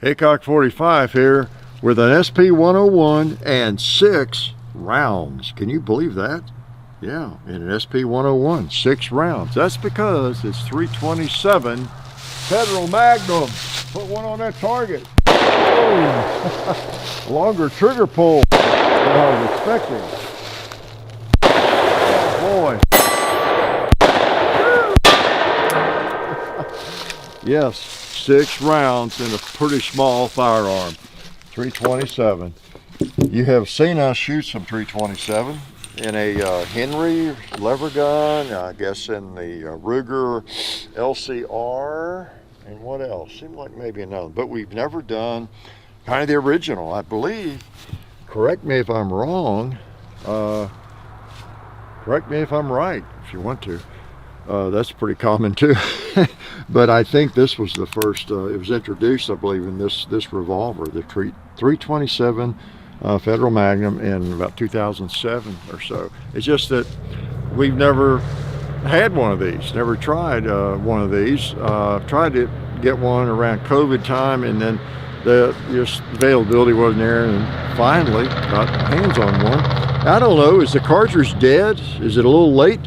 Haycock 45 here with an SP101 and 6 rounds. Can you believe that? Yeah, in an SP101, 6 rounds. That's because it's 327 Federal Magnum. Put one on that target. Oh. Longer trigger pull than I was expecting. Oh boy. Yes, 6 rounds in a pretty small firearm. 327. You have seen us shoot some 327 in a Henry lever gun, I guess in the Ruger LCR, and what else? Seemed like maybe another, but we've never done kind of the original, I believe. Correct me if I'm wrong. Correct me if I'm right, if you want to. That's pretty common too. But I think this was the first, it was introduced, I believe, in this revolver, the 327 Federal Magnum in about 2007 or so. It's just that we've never had one of these, never tried one of these. Tried to get one around COVID time, and then the just availability wasn't there, and finally got hands on one. I don't know, is the cartridge dead? Is it a little late?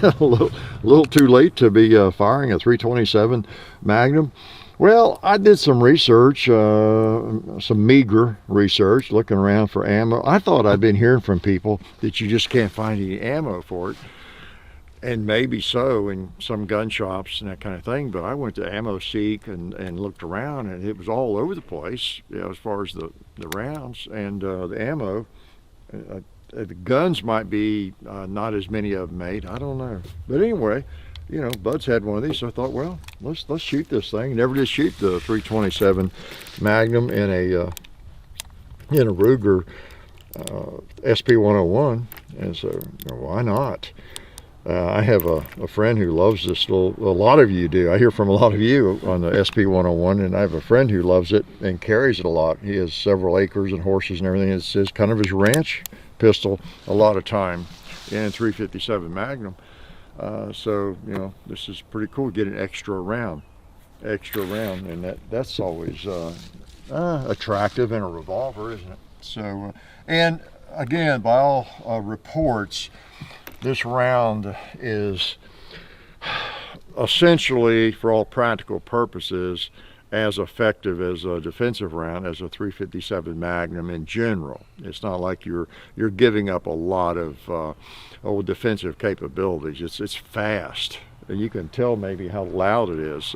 a little too late to be firing a 327 Magnum? Well, I did some research, some meager research, looking around for ammo. I thought I'd been hearing from people that you just can't find any ammo for it. And maybe so in some gun shops and that kind of thing, but I went to Ammo Seek and looked around, and it was all over the place, you know, as far as the rounds and the ammo. The guns might be not as many of them made, I don't know. But anyway, you know, Bud's had one of these, so I thought, well, let's shoot this thing. Never did shoot the 327 Magnum in a Ruger SP101, and so why not? I have a friend who loves this a lot of you do. I hear from a lot of you on the SP101, and I have a friend who loves it and carries it a lot. He has several acres and horses and everything. It's kind of his ranch pistol a lot of time, and 357 Magnum. So, you know, this is pretty cool. Get an extra round, and that's always attractive in a revolver, isn't it? So, and again, by all reports, this round is essentially, for all practical purposes, as effective as a defensive round as a 357 Magnum in general. It's not like you're giving up a lot of defensive capabilities. It's fast, and you can tell maybe how loud it is.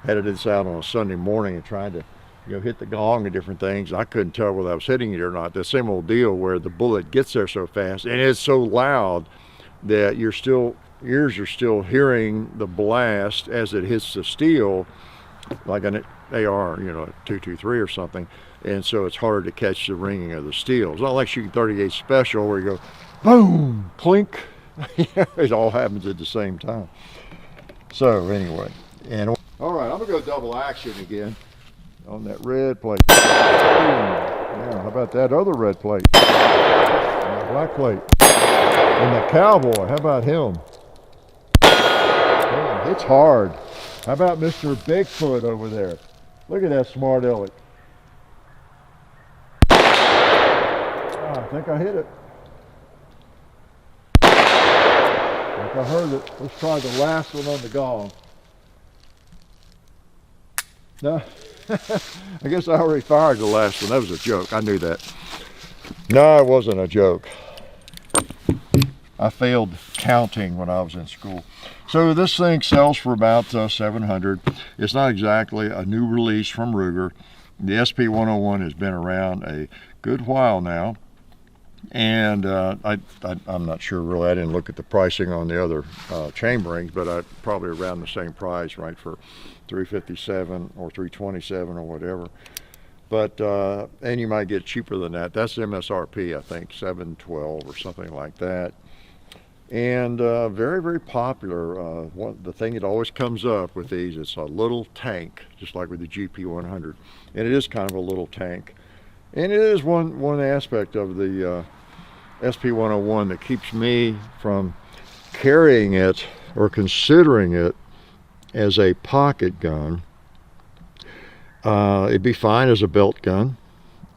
Had this out on a Sunday morning and tried to, you know, hit the gong and different things. I couldn't tell whether I was hitting it or not. The same old deal where the bullet gets there so fast and it's so loud that your ears are still hearing the blast as it hits the steel, like an AR, you know, a 223 or something, and so it's harder to catch the ringing of the steel. It's not like shooting 38 Special where you go boom, clink. It all happens at the same time. So anyway, and all right, I'm gonna go double action again on that red plate. Yeah, how about that other red plate? And the black plate. And the cowboy, how about him? Yeah, it's hard. How about Mr. Bigfoot over there? Look at that smart aleck. I think I hit it. I think I heard it. Let's try the last one on the gong. No, I guess I already fired the last one. That was a joke. I knew that. No, it wasn't a joke. I failed counting when I was in school. So this thing sells for about $700. It's not exactly a new release from Ruger. The SP101 has been around a good while now, and I'm not sure really. I didn't look at the pricing on the other chamberings, but probably around the same price, right, for 357 or 327 or whatever. But and you might get cheaper than that. That's MSRP, I think, 712 or something like that. And very, very popular. The thing that always comes up with these, it's a little tank, just like with the GP100, and it is kind of a little tank. And it is one aspect of the SP101 that keeps me from carrying it or considering it as a pocket gun. It'd be fine as a belt gun.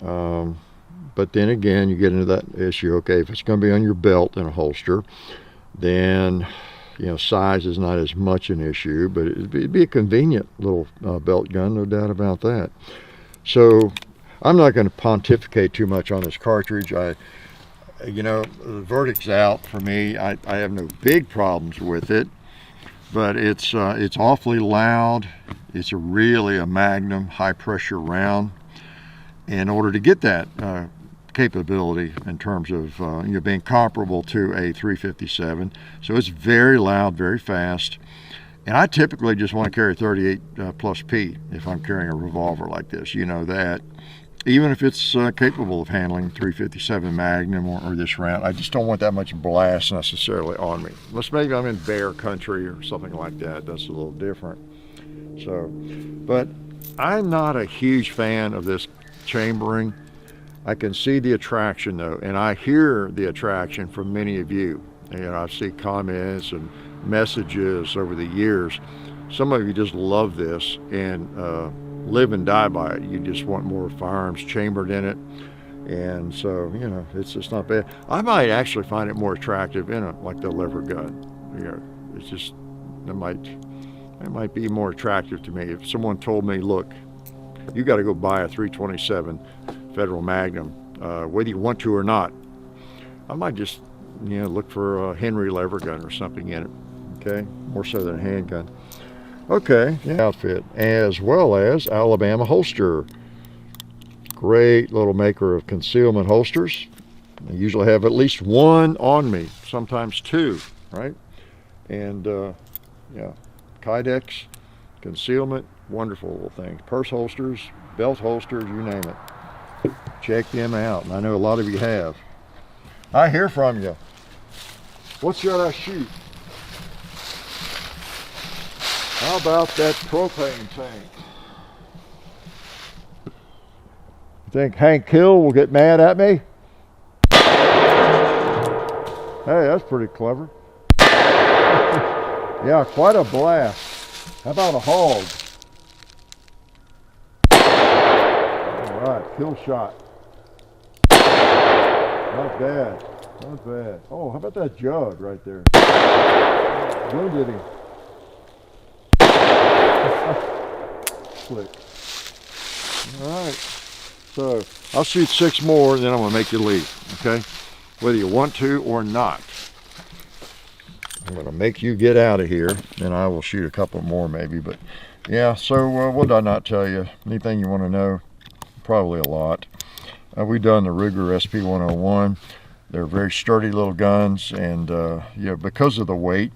But then again, you get into that issue. Okay, if it's going to be on your belt in a holster, then size is not as much an issue, but it'd be a convenient little belt gun, no doubt about that. So I'm not going to pontificate too much on this cartridge. The verdict's out for me. I have no big problems with it, but it's awfully loud. It's really a Magnum high pressure round. In order to get that capability in terms of being comparable to a 357, so it's very loud, very fast, and I typically just want to carry 38 plus P if I'm carrying a revolver like this. That even if it's capable of handling 357 Magnum or this round, I just don't want that much blast necessarily on me. Unless maybe I'm in bear country or something like that. That's a little different. So, but I'm not a huge fan of this chambering. I can see the attraction though, and I hear the attraction from many of you. I see comments and messages over the years. Some of you just love this and live and die by it. You just want more firearms chambered in it, and so it's just not bad. I might actually find it more attractive in like the lever gun. It's just it might be more attractive to me if someone told me, look, you got to go buy a 327 Federal Magnum, whether you want to or not. I might just, look for a Henry lever gun or something in it. Okay, more so than a handgun. Okay, yeah. Outfit, as well as Alabama Holster. Great little maker of concealment holsters. I usually have at least one on me, sometimes two, right? And yeah, Kydex, concealment, wonderful little things. Purse holsters, belt holsters, you name it. Check them out, and I know a lot of you have. I hear from you. What should I shoot? How about that propane tank? You think Hank Hill will get mad at me? Hey, that's pretty clever. Yeah, quite a blast. How about a hog? All right, kill shot. Not bad, not bad. Oh, how about that jug right there? Wounded him. Click. All right, so I'll shoot 6 more and then I'm gonna make you leave, okay? Whether you want to or not. I'm gonna make you get out of here, and I will shoot a couple more maybe, but yeah, so what did I not tell you? Anything you want to know? Probably a lot. We've done the Ruger SP101. They're very sturdy little guns, and because of the weight,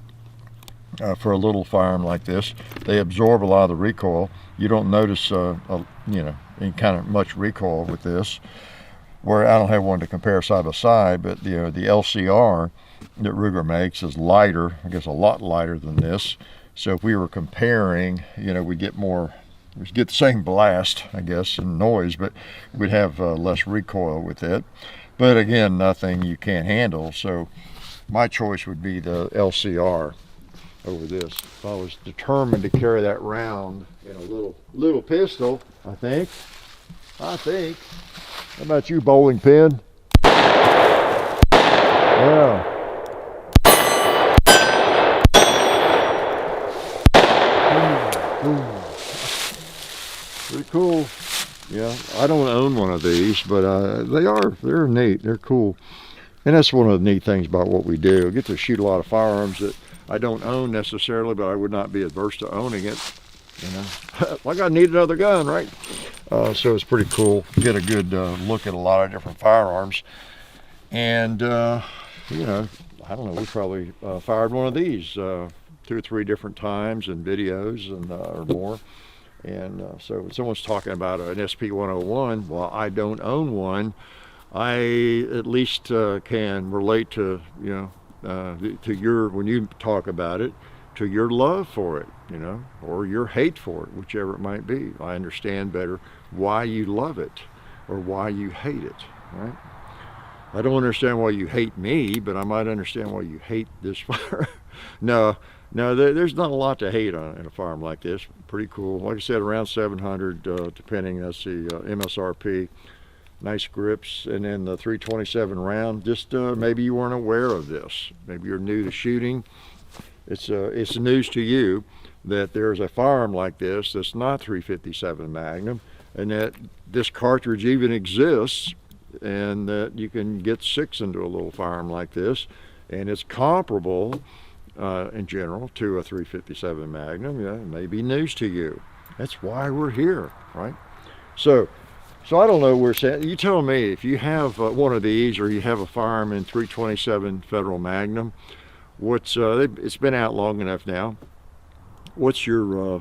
for a little firearm like this, they absorb a lot of the recoil. You don't notice any kind of much recoil with this. Where I don't have one to compare side by side, but the LCR that Ruger makes is lighter, I guess a lot lighter than this. So if we were comparing, we'd get the same blast, I guess, and noise, but we'd have less recoil with it. But again, nothing you can't handle. So my choice would be the LCR over this. If I was determined to carry that round in a little pistol, I think. How about you, bowling pin? Yeah. Pretty cool. Yeah, I don't own one of these, but they're neat. They're cool. And that's one of the neat things about what we do. I get to shoot a lot of firearms that I don't own necessarily, but I would not be adverse to owning it. Like I need another gun, right? So it's pretty cool. Get a good look at a lot of different firearms. And, I don't know, we probably fired one of these 2 or 3 different times in videos and or more. And so when someone's talking about an SP101, well, I don't own one. I at least can relate to, to your, when you talk about it, to your love for it, or your hate for it, whichever it might be. I understand better why you love it or why you hate it, right? I don't understand why you hate me, but I might understand why you hate this fire. No, No, there's not a lot to hate on in a firearm like this. Pretty cool. Like I said, around 700, depending. That's the MSRP. Nice grips, and then the 327 round. Just maybe you weren't aware of this. Maybe you're new to shooting. It's news to you that there's a firearm like this that's not 357 Magnum, and that this cartridge even exists, and that you can get 6 into a little firearm like this, and it's comparable in general to a 357 Magnum. Yeah, it may be news to you. That's why we're here, right? So I don't know where it's at. You tell me if you have one of these, or you have a firearm in 327 Federal Magnum. What's it's been out long enough now. What's your I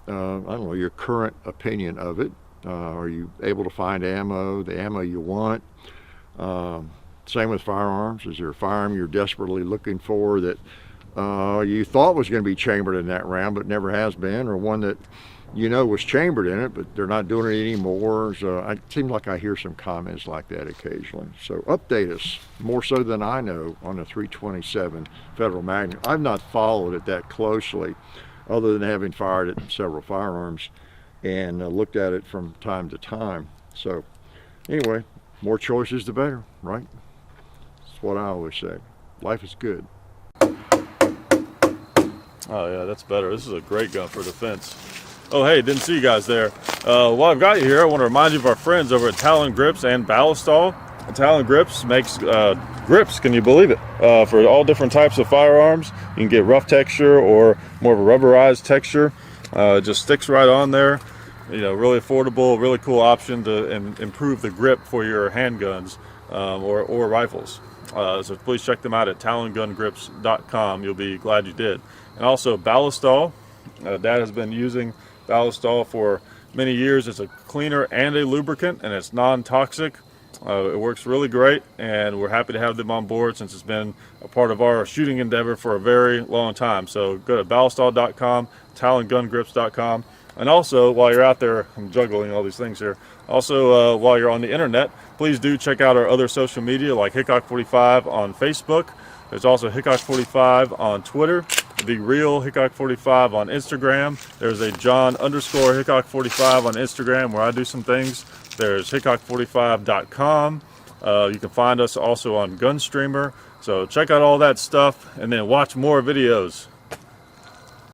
don't know, your current opinion of it? Are you able to find the ammo you want? Same with firearms. Is there a firearm you're desperately looking for that you thought was going to be chambered in that round but never has been, or one that you know was chambered in it but they're not doing it anymore? So it seems like I hear some comments like that occasionally. So update us, more so than I know, on the 327 Federal Magnum. I've not followed it that closely, other than having fired at several firearms and looked at it from time to time. So anyway, more choices the better, right? That's what I always say. Life is good. Oh yeah, that's better. This is a great gun for defense. Oh hey, didn't see you guys there. While I've got you here, I want to remind you of our friends over at Talon Grips and Ballistol. Talon Grips makes grips, can you believe it, for all different types of firearms. You can get rough texture or more of a rubberized texture. It just sticks right on there. You know, really affordable, really cool option to improve the grip for your handguns or rifles. So please check them out at talongungrips.com. You'll be glad you did. And also Ballistol. Dad has been using Ballistol for many years. It's a cleaner and a lubricant, and it's non-toxic. It works really great, and we're happy to have them on board since it's been a part of our shooting endeavor for a very long time. So go to ballistol.com, talongungrips.com. And also, while you're out there, I'm juggling all these things here. Also, while you're on the internet, please do check out our other social media like Hickok45 on Facebook. There's also Hickok45 on Twitter, The Real Hickok45 on Instagram. There's a John_Hickok45 on Instagram where I do some things. There's Hickok45.com. You can find us also on Gunstreamer. So check out all that stuff and then watch more videos.